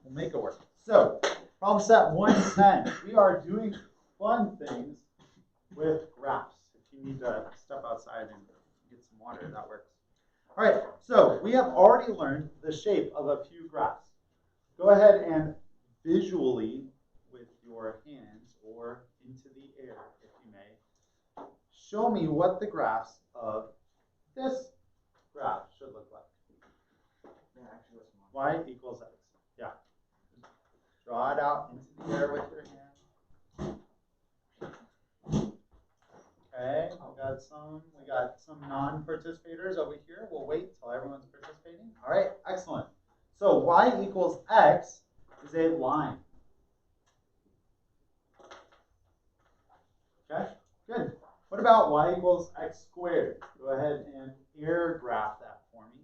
We'll make it work. So, problem set 110. We are doing fun things with graphs. If you need to step outside and get some water, that works. All right, so we have already learned the shape of a few graphs. Go ahead and visually, with your hands or into the air, if you may, show me what the graphs of this graph should look like. Y equals X. Yeah. Draw it out into the air with your hand. Okay, we got some non-participators over here. We'll wait till everyone's participating. All right, excellent. So Y equals X is a line. Okay, good. What about Y equals X squared? Go ahead and air graph that for me.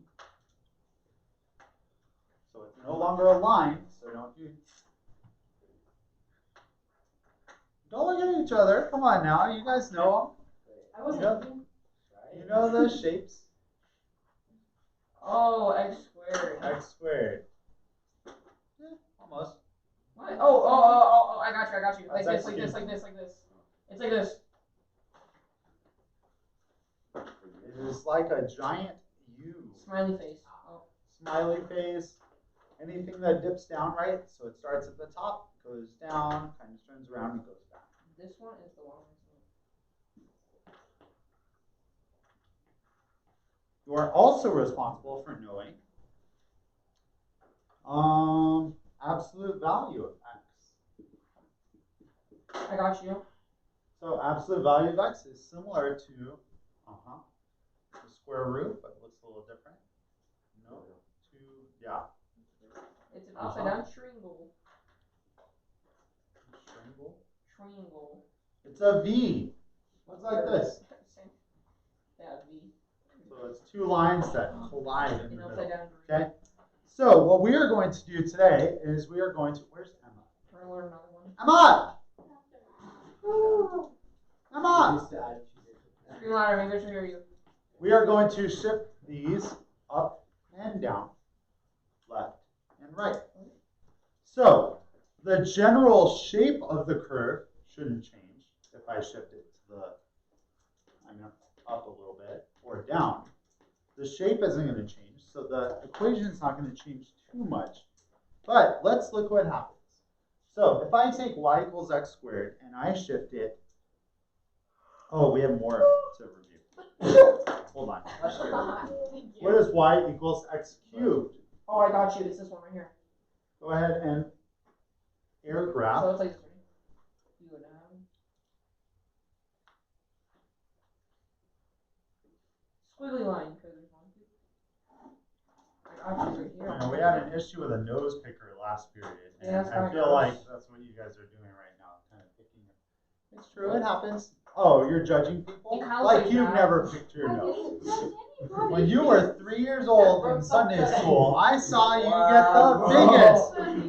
So it's no longer a line, so don't look at each other. Come on now, you guys know them. I wasn't. You know the shapes. Oh, X squared. X squared. Yeah, almost. What? Oh, I got you. Like That's this, like this, like this, like this. It's like this. It is like a giant U. Smiley face. Oh. Smiley face. Anything that dips down, right? So it starts at the top, goes down, kind of turns around, and goes back. This one is the one. You are also responsible for knowing absolute value of X. I got you. So absolute value of X is similar to the square root, but it looks a little different. No, yeah. It's an upside down triangle. Triangle? It's a V. Looks like this. Yeah, V. So it's two lines that collide in the middle. Down. Okay. So what we are going to do today is we are going to. Where's Emma? We're gonna learn another one. Emma! Emma! Scream louder, maybe I should hear you. We are going to shift these up and down, left and right. So the general shape of the curve shouldn't change if I shift it to up a little bit or down. The shape isn't going to change, so the equation is not going to change too much. But let's look what happens. So if I take y equals x squared and I shift it, oh, we have more to review. Hold on. What is y equals x cubed? Oh, I got you. It's this one right here. Go ahead and air graph. So it's like this, right? You go down. Squiggly line. I got you right here. You know, we had an issue with a nose picker last period, and yeah, I feel like that's what you guys are doing right now, kind of picking it. It's true, it happens. Oh, you're judging people? Like you've never picked your nose. When you were 3 years old in Sunday school, I saw you get the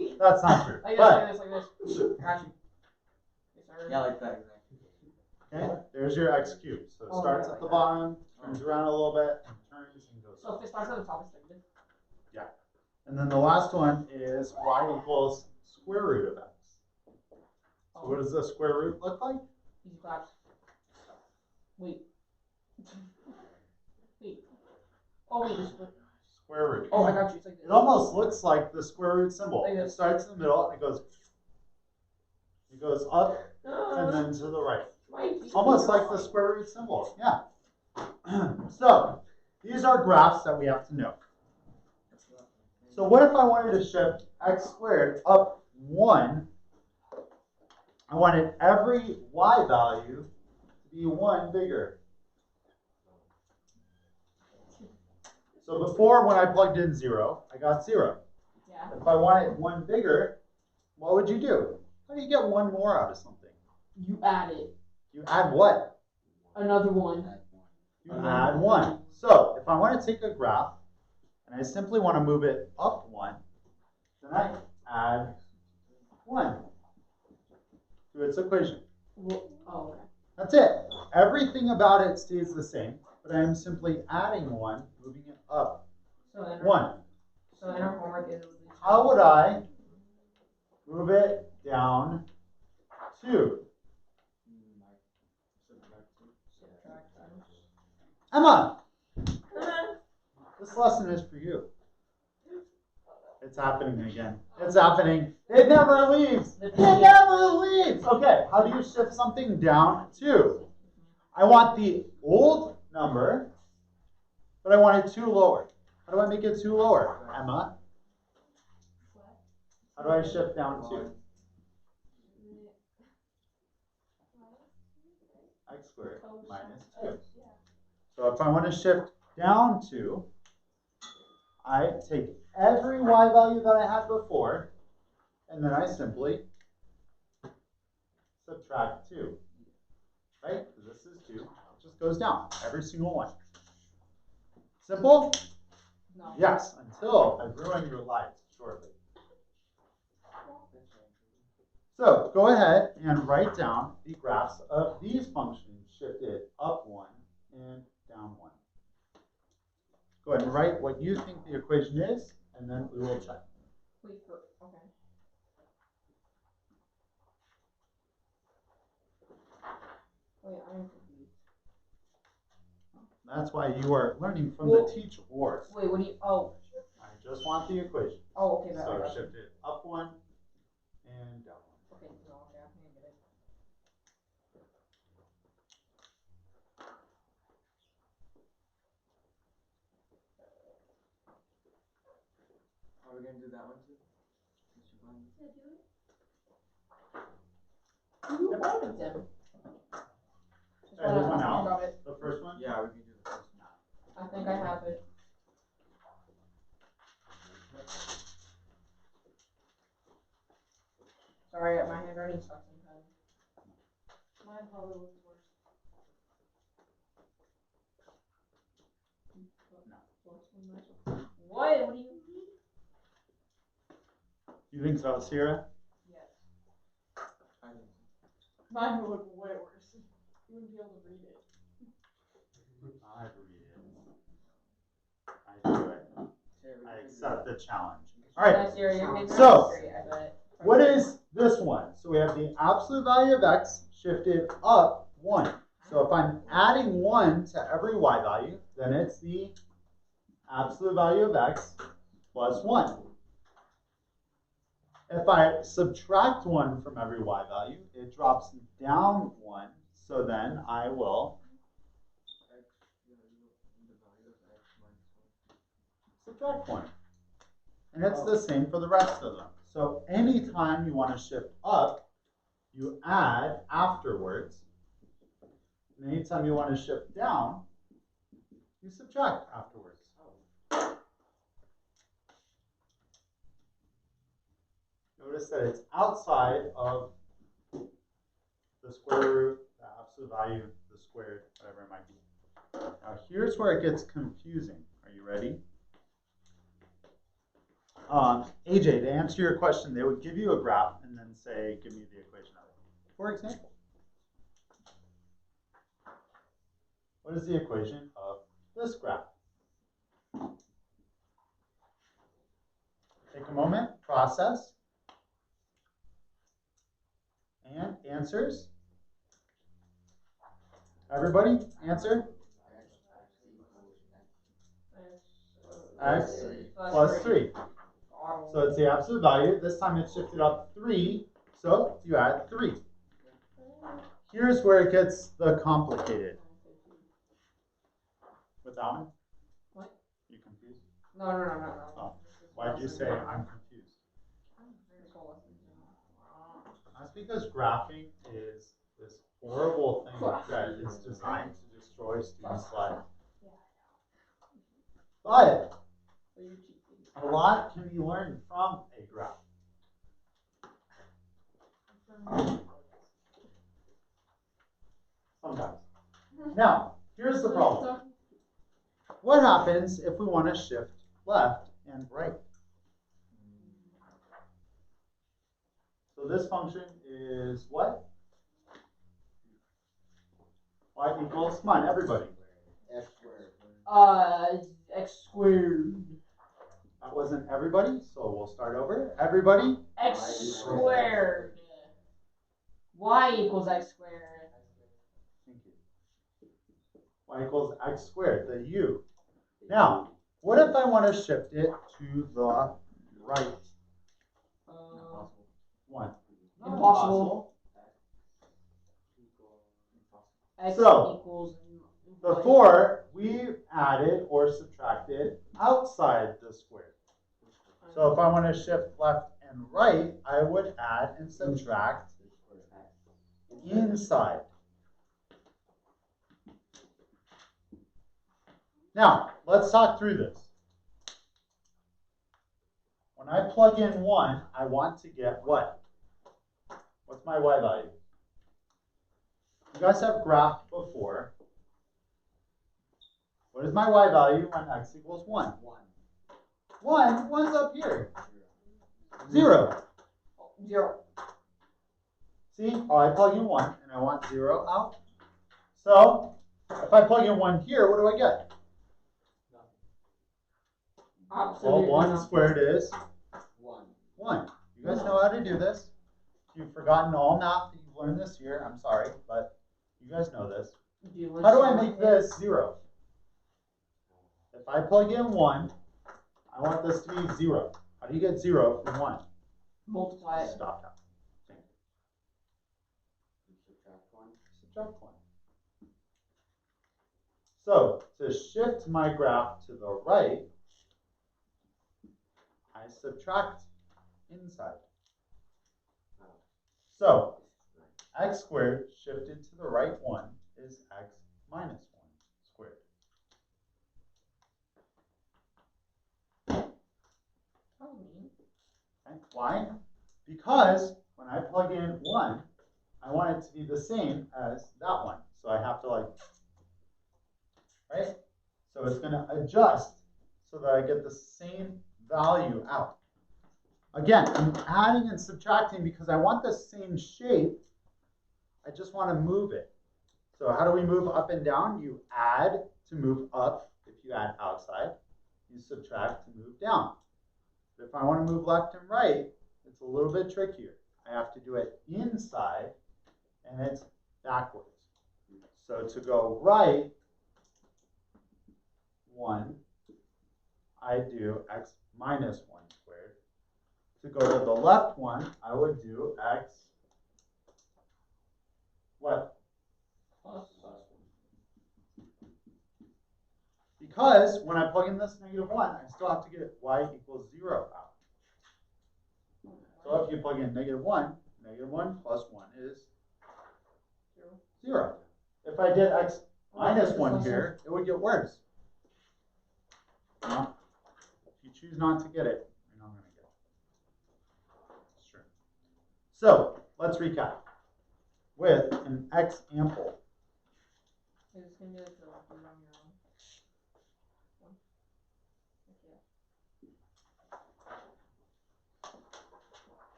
biggest. That's not true. Like this, like this. Got you. Yeah, like that. Okay, there's your x cubed. So it starts at the bottom, turns around a little bit, and turns and goes. So if it starts at the top, it's like this. Yeah. And then the last one is y equals square root of x. So what does the square root look like? Easy claps. Wait. Wait. Oh, wait. This Square root. Oh, I got you. It's like this. It almost looks like the square root symbol. Like it starts in the middle and it goes up and then to the right. Almost like the square root symbol. Yeah. So these are graphs that we have to know. So what if I wanted to shift x squared up 1? I wanted every y value to be 1 bigger. So before, when I plugged in 0, I got 0. Yeah. If I wanted 1 bigger, what would you do? How do you get 1 more out of something? You add it. You add what? Another 1. You add 1. So if I want to take a graph and I simply want to move it up 1, then I add 1 to its equation. Well, oh, okay. That's it. Everything about it stays the same, but I am simply adding 1, moving it up So 1. So in our homework is. How would I Move it down 2. Emma, this lesson is for you. It's happening again. It's happening. It never leaves. It never leaves. Okay, how do you shift something down 2? I want the old number, but I want it 2 lower. How do I make it 2 lower, Emma? How do I shift down 2? X squared minus 2. So if I want to shift down 2, I take every y value that I had before, and then I simply subtract 2. Right? Because this is 2. It just goes down, every single one. Simple? No. Yes, until I ruin your lives shortly. So go ahead and write down the graphs of these functions shifted up 1 and down 1. Go ahead and write what you think the equation is, and then we will check. Wait for, okay. Wait, I'm confused. That's why you are learning from the teacher. Wait, what do you, oh. I just want the equation. Oh, okay, So that shift it up 1 and down 1. Okay, no, okay, I think I get it. Are we gonna do that one too? You wanted them. Hey, this one I out? got it. The first one? Yeah, we can do the first one. I think I have it. Sorry, my handwriting sucks sometimes. Mine probably looks worse. What? What do you mean? You think so, Sierra? Yes. I think so. Mine would look way worse. You wouldn't be able to read it. I read it. I do it. I accept the challenge. All right. So, what is this one? So we have the absolute value of x shifted up 1. So if I'm adding 1 to every y value, then it's the absolute value of x plus 1. If I subtract 1 from every y value, it drops down 1. So then I will subtract 1. And it's the same for the rest of them. So anytime you want to shift up, you add afterwards. And anytime you want to shift down, you subtract afterwards. Notice that it's outside of the square root, the absolute value, the squared, whatever it might be. Now here's where it gets confusing. Are you ready? AJ, to answer your question, they would give you a graph and then say, give me the equation of it. For example, what is the equation of this graph? Take a moment, process, and answers. Everybody, answer. X plus 3. So it's the absolute value. This time it's shifted up 3, so you add 3. Here's where it gets the complicated. With that one? What? You confused? No. Oh. Why did you say I'm confused? That's because graphing is this horrible thing that is designed to destroy students' lives. But a lot can be learned from a graph. Sometimes. Now, here's the problem. What happens if we want to shift left and right? So this function is what? Y equals, come on, everybody. X squared. X squared. That wasn't everybody, so we'll start over. Everybody? X squared. Y equals x squared. Thank you. Y equals x squared, the u. Now, what if I want to shift it to the right? One. Not Impossible. X So, equals before, we added or subtracted outside the square. So if I want to shift left and right, I would add and subtract inside. Now, let's talk through this. When I plug in 1, I want to get what? What's my y value? You guys have graphed before. What is my y value when x equals 1? 1. 1's up here. 0. 0. See? Oh, I plug in 1 and I want 0 out. So, if I plug in 1 here, what do I get? Well, 1 squared is 1. You guys know how to do this. If you've forgotten all math that you've learned this year, I'm sorry, but you guys know this. How do I make this 0? If I plug in 1, I want this to be 0. How do you get 0 from 1? Multiply it. Stop that. Subtract 1. So, to shift my graph to the right, I subtract inside. So, x squared shifted to the right 1 is x minus 1 squared. Okay. Why? Because when I plug in 1, I want it to be the same as that one. So I have to right? So it's going to adjust so that I get the same value out. Again, I'm adding and subtracting because I want the same shape. I just want to move it. So how do we move up and down? You add to move up if you add outside. You subtract to move down. But if I want to move left and right, it's a little bit trickier. I have to do it inside, and it's backwards. So to go right 1, I do x minus 1 squared. To go to the left one, I would do x what? Plus. Because when I plug in this -1, I still have to get y equals 0 out. So if you plug in -1, -1 plus 1 is 0. If I did x minus 1 here, it would get worse. Well, if you choose not to get it, you're not going to get it. It's true. So let's recap. With an x ample, It's going to be like the on your own.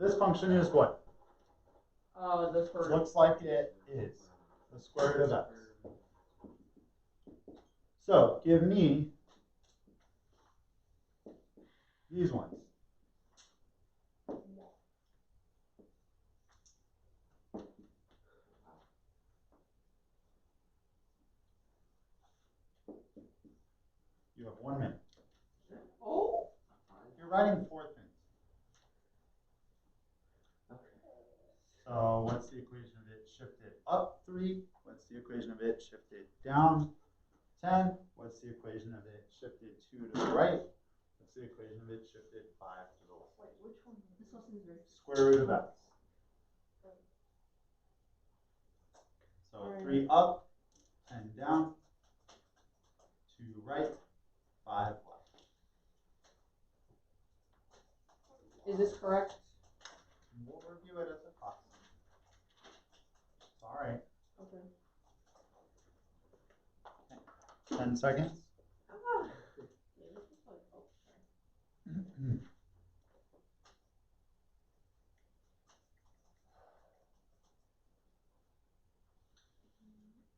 this function is what? The square root. Looks like it is the square root of x. So give me these ones. You have 1 minute. Oh. You're writing 4 things. So what's the equation of it shifted up 3? What's the equation of it shifted down 10? What's the equation of it shifted 2 to the right? What's the equation of it shifted 5 to the left? Wait, which one? This was easier. Square root of x. So 3 up, 10 down, 2 right, 5 left. Is this correct? We'll review it as a class. It's all right. Okay. 10 seconds.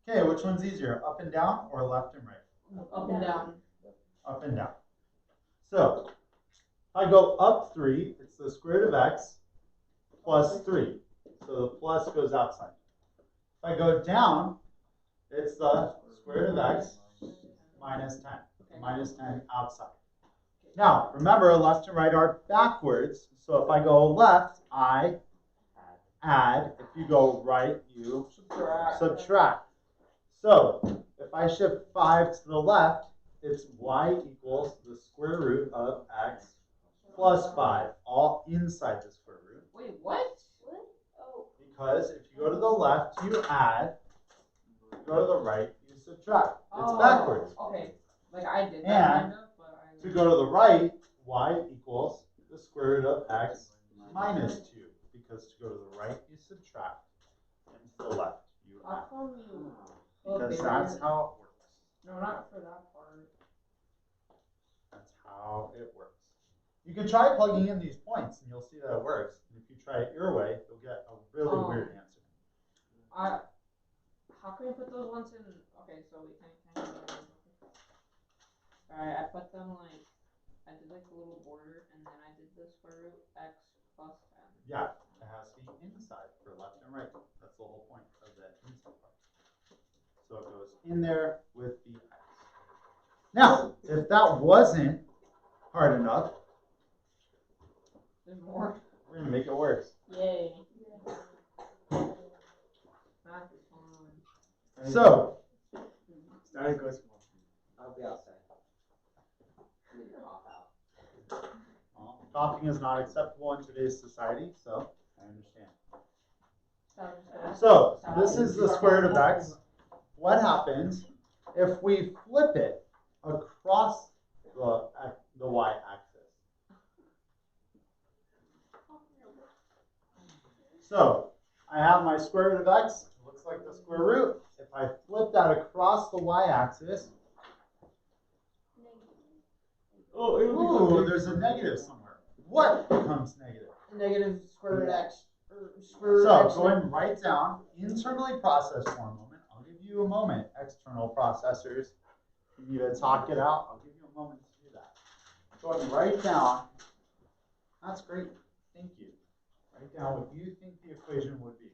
Okay, which one's easier, up and down or left and right? Up and down. Up and down. So, I go up 3, it's the square root of x plus 3. So the plus goes outside. If I go down, it's the square root of x minus 10. Minus 10 outside. Now, remember, left and right are backwards. So if I go left, I add. If you go right, you subtract. So if I shift 5 to the left, it's y equals the square root of x plus 5, all inside the square root. Wait, what? Oh. Because if you go to the left, you add. If you go to the right, you subtract. It's Oh, backwards. Okay, like I did that And kind of, but I. to go to the right, y equals the square root of x minus 2. Because to go to the right, you subtract. And to the left, you How add. come you? Because that's how it works. No, not for that part. That's how it works. You can try plugging in these points and you'll see that it works. And if you try it your way, you'll get a really weird answer. How can we put those ones in? Okay, so we can. Alright, I put them like, I did like a little border and then I did the square root x plus 10. Yeah, it has to be inside for left and right. That's the whole point of that inside part. So it goes in there with the x. Now, if that wasn't hard enough, There's more. we're going to make it worse. Yay. Math is fun. So, Starting goes small. I'll be outside. well, coughing is not acceptable in today's society, so I understand. So, this is the square root of x. What happens if we flip it across the y-axis? So, I have my square root of x. It looks like the square root. If I flip that across the y-axis, oh, there's a negative somewhere. What becomes negative? Negative square root x. Or square root So, x. going right down, internally processed for a moment. I'll give you a moment, external processors. If you need to talk it out, I'll give you a moment to do that. Going right down, that's great. Thank you. Write down what you think the equation would be.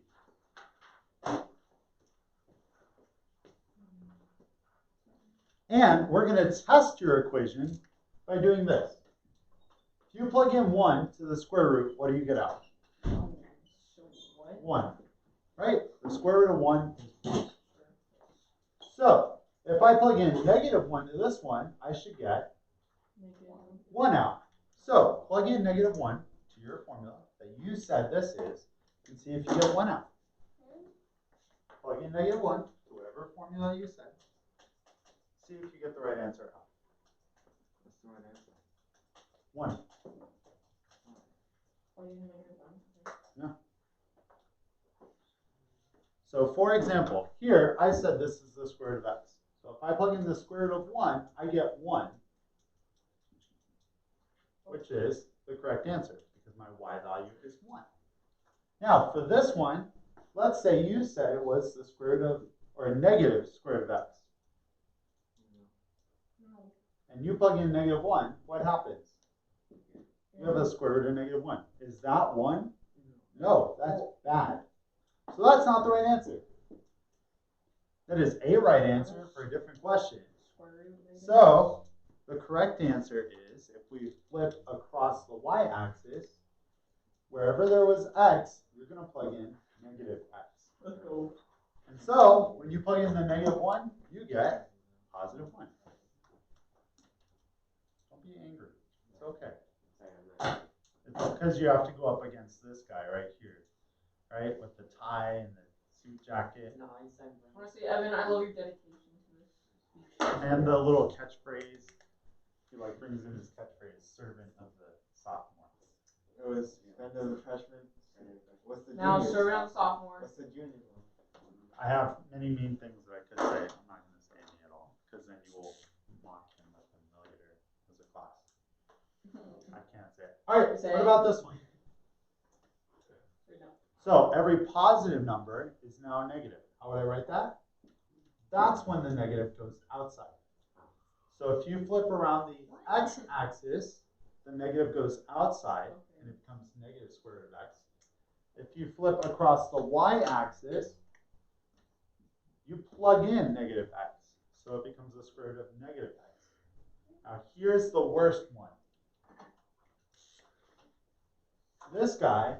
And we're going to test your equation by doing this. If you plug in 1 to the square root, what do you get out? So what? 1. Right? The square root of 1 is 1. So, if I plug in negative 1 to this one, I should get 1 out. So, plug in negative 1 to your formula that you said this is, and see if you get 1 out. Plug in negative 1 to whatever formula you said. See if you get the right answer out. What's the right answer? 1. Yeah. So for example, here I said this is the square root of x. So if I plug in the square root of 1, I get 1, which is the correct answer because my y value is 1. Now for this one, let's say you said it was the square root of, or a negative square root of x. And you plug in negative 1, what happens? You have a square root of negative 1. Is that 1? No, that's bad. So that's not the right answer. That is a right answer for a different question. So the correct answer is, if we flip across the y-axis, wherever there was x, you're going to plug in negative x. Let's go. And so when you plug in the negative 1, you get positive 1. Don't be angry. It's okay. It's because you have to go up against this guy right here, right? With the tie and the suit jacket. Honestly, Evan, I love your dedication to this speech. And the little catchphrase. He like brings in his catchphrase, servant of the sophomore. It was end of the freshman. What's the Now juniors? serving on sophomore. What's the junior one? I have many mean things that I could say. I'm not going to say any at all, because then you will mock him with him later as a class. I can't say it. All right, what about this one? So every positive number is now negative. How would I write that? That's when the negative goes outside. So if you flip around the x-axis, the negative goes outside and it becomes negative square root of x. If you flip across the y-axis, you plug in negative x. So it becomes the square root of negative x. Now here's the worst one. This guy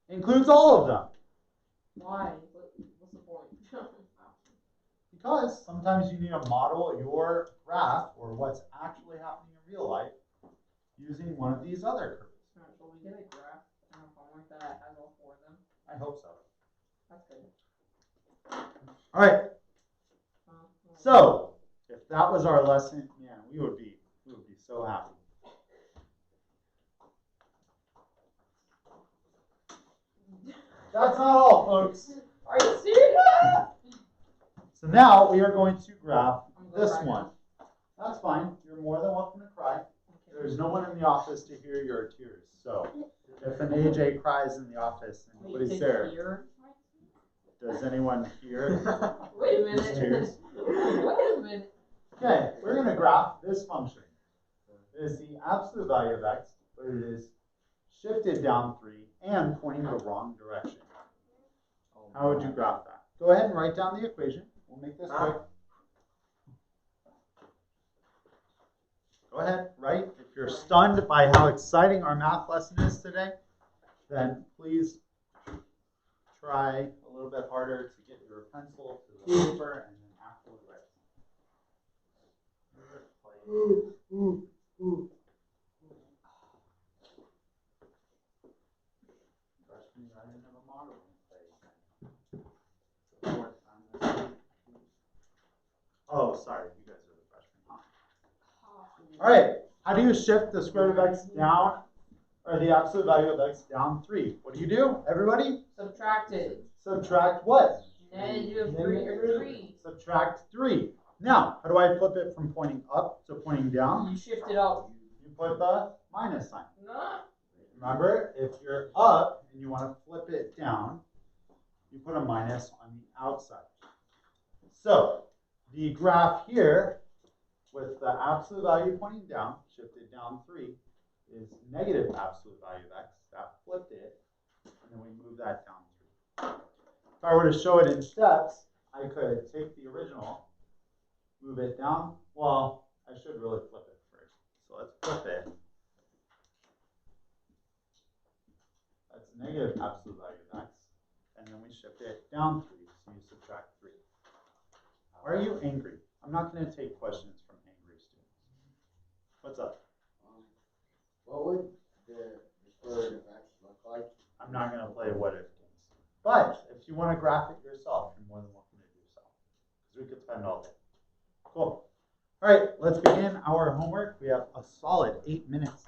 includes all of them. Why? What's the point? Because sometimes you need to model your graph or what's actually happening in real life using one of these other curves. Shall we get a graph and a homework that has all four of them? I hope so. That's good. All right. So if that was our lesson, man, we would be so happy. That's not all, folks. Are you serious? So now we are going to graph this cry one. That's fine. You're more than welcome to cry. There's no one in the office to hear your tears. So if an AJ cries in the office and nobody's there, does anyone hear Wait a his minute. tears? Wait a minute. Okay, we're going to graph this function. It is the absolute value of x, but it is shifted down 3 and pointing the wrong direction. How would you graph that? Go ahead and write down the equation. We'll make this quick. Go ahead, write. If you're stunned by how exciting our math lesson is today, then please try a little bit harder to get your pencil to the paper and then actually write. Freshman, I didn't have a model in place. Oh, sorry, you guys are the freshmen, huh? All right, how do you shift the square root of x down, or the absolute value of x down 3? What do you do, everybody? Subtract it. Subtract what? Negative 3 or 3. Subtract 3. Now, how do I flip it from pointing up to pointing down? You shift it up. You put the minus sign. No. Remember, if you're up and you want to flip it down, you put a minus on the outside. So, the graph here with the absolute value pointing down, shifted down 3, is negative absolute value of x. That flipped it, and then we move that down 3. If I were to show it in steps, I could take the original, move it down. Well, I should really flip it first. So let's flip it. That's negative absolute value of x. And then we shift it down 3, so you subtract 3. Why are you angry? I'm not going to take questions from angry students. What's up? What would the square root of x look like? I'm not going to play what if games. But if you want to graph it yourself, you're more than welcome to do so. Because we could spend all day. Cool. All right, let's begin our homework. We have a solid 8 minutes.